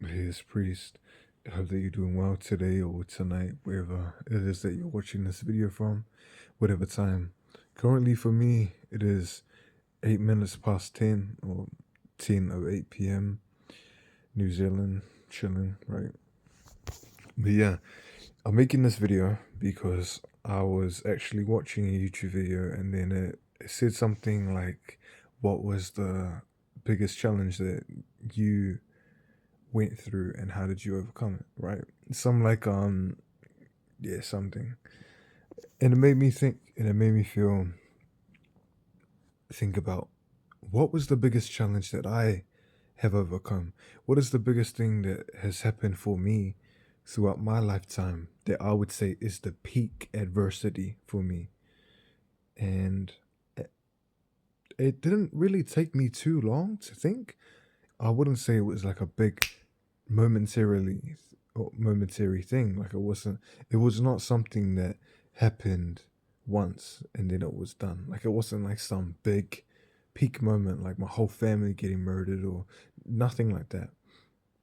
His priest. I hope that you're doing well today or tonight, wherever it is that you're watching this video from, whatever time. Currently, for me, it is 8 minutes past 10 or 10:08 p.m. New Zealand, chilling, right? But yeah, I'm making this video because I was actually watching a YouTube video and then it said something like, what was the biggest challenge that you went through and how did you overcome it, right? Some like yeah, something. And it made me think and it made me think about what was the biggest challenge that I have overcome? What is the biggest thing that has happened for me throughout my lifetime that I would say is the peak adversity for me? And it it didn't really take me too long to think. I wouldn't say it was like a big momentarily or momentary thing. Like it was not something that happened once and then it was done. Like it wasn't like some big peak moment, like my whole family getting murdered or nothing like that.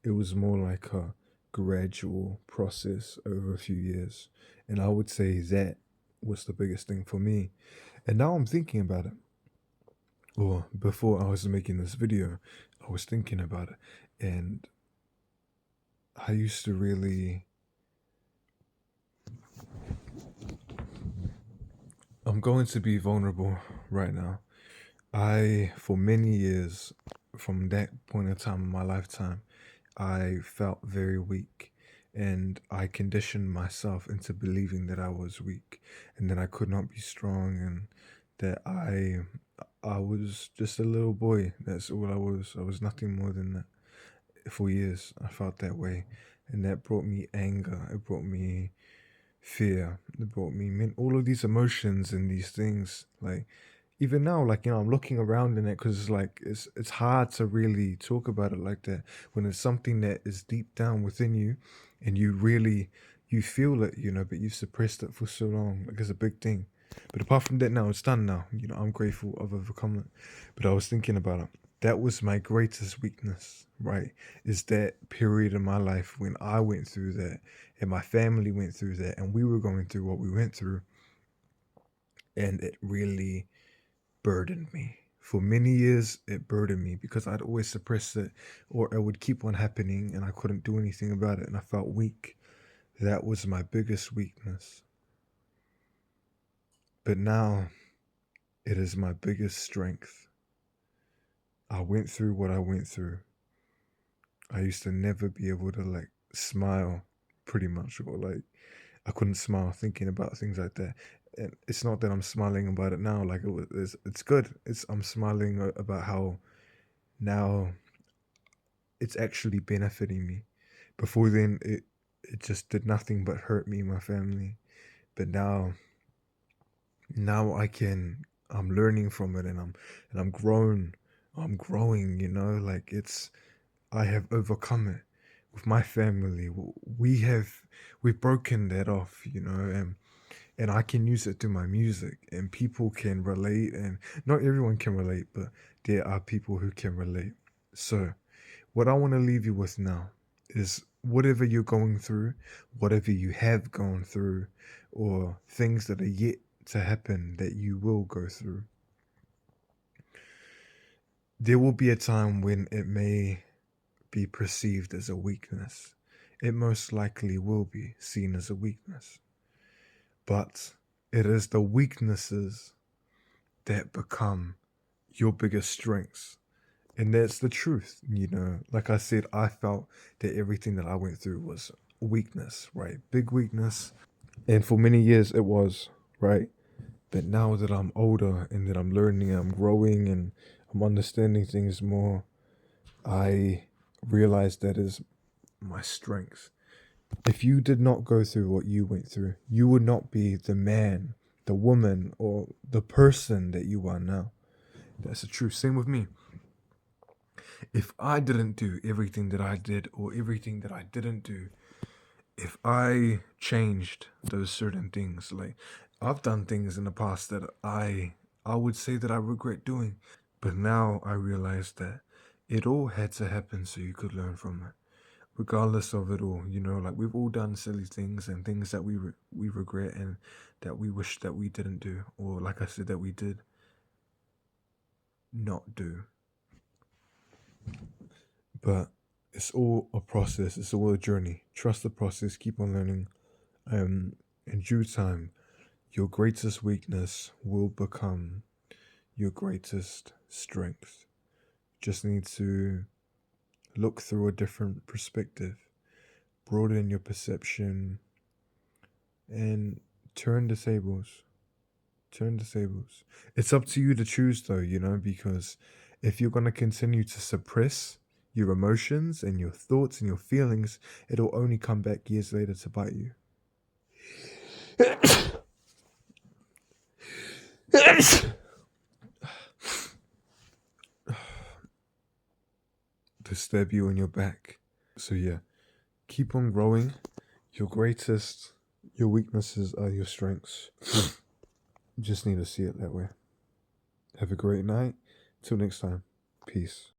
It was more like a gradual process over a few years. And I would say that was the biggest thing for me. And now I'm thinking about it. Or before I was making this video, I was thinking about it. And I used to really. I'm going to be vulnerable right now. For many years, from that point in time in my lifetime, I felt very weak. And I conditioned myself into believing that I was weak and that I could not be strong and that I was just a little boy. That's all I was. I was nothing more than that. For years, I felt that way. And that brought me anger. It brought me fear. It brought me all of these emotions and these things. Like even now, like I'm looking around in it because it's hard to really talk about it like that when it's something that is deep down within you, and you feel it, but you've suppressed it for so long. Like it's a big thing. But apart from that, now it's done. Now I'm grateful I've overcome it. But I was thinking about it. That was my greatest weakness, right? Is that period in my life when I went through that and my family went through that and we were going through what we went through, and it really burdened me. For many years, it burdened me because I'd always suppress it or it would keep on happening and I couldn't do anything about it and I felt weak. That was my biggest weakness. But now it is my biggest strength. I went through what I went through. I used to never be able to like smile pretty much, or like I couldn't smile thinking about things like that. And it's not that I'm smiling about it now, like it's good. I'm smiling about how now it's actually benefiting me. Before then, it just did nothing but hurt me and my family. But now I'm learning from it, and I'm growing. Like I have overcome it with my family. We've broken that off, and I can use it through my music, and people can relate, and not everyone can relate, but there are people who can relate. So what I want to leave you with now is whatever you're going through, whatever you have gone through, or things that are yet to happen that you will go through, there will be a time when it may be perceived as a weakness. It most likely will be seen as a weakness. But it is the weaknesses that become your biggest strengths. And that's the truth, Like I said, I felt that everything that I went through was weakness, right? Big weakness. And for many years it was, right? But now that I'm older and that I'm learning, I'm growing and I'm understanding things more, I realize that is my strength. If you did not go through what you went through, you would not be the man, the woman, or the person that you are now. That's the truth. Same with me. If I didn't do everything that I did or everything that I didn't do, if I changed those certain things, like I've done things in the past that I would say that I regret doing, but now I realize that it all had to happen so you could learn from it. regardless of it all. Like we've all done silly things and things that we regret and that we wish that we didn't do, or like I said, that we did not do. But it's all a process. It's all a journey. Trust the process. Keep on learning. In due time, your greatest weakness will become your greatest strength. Just need to look through a different perspective, broaden your perception, and turn the tables. Turn the tables. It's up to you to choose, though, because if you're going to continue to suppress your emotions and your thoughts and your feelings, it'll only come back years later to bite you. To stab you on your back. So yeah, keep on growing. Your weaknesses are your strengths. You just need to see it that way. Have a great night. Till next time. Peace.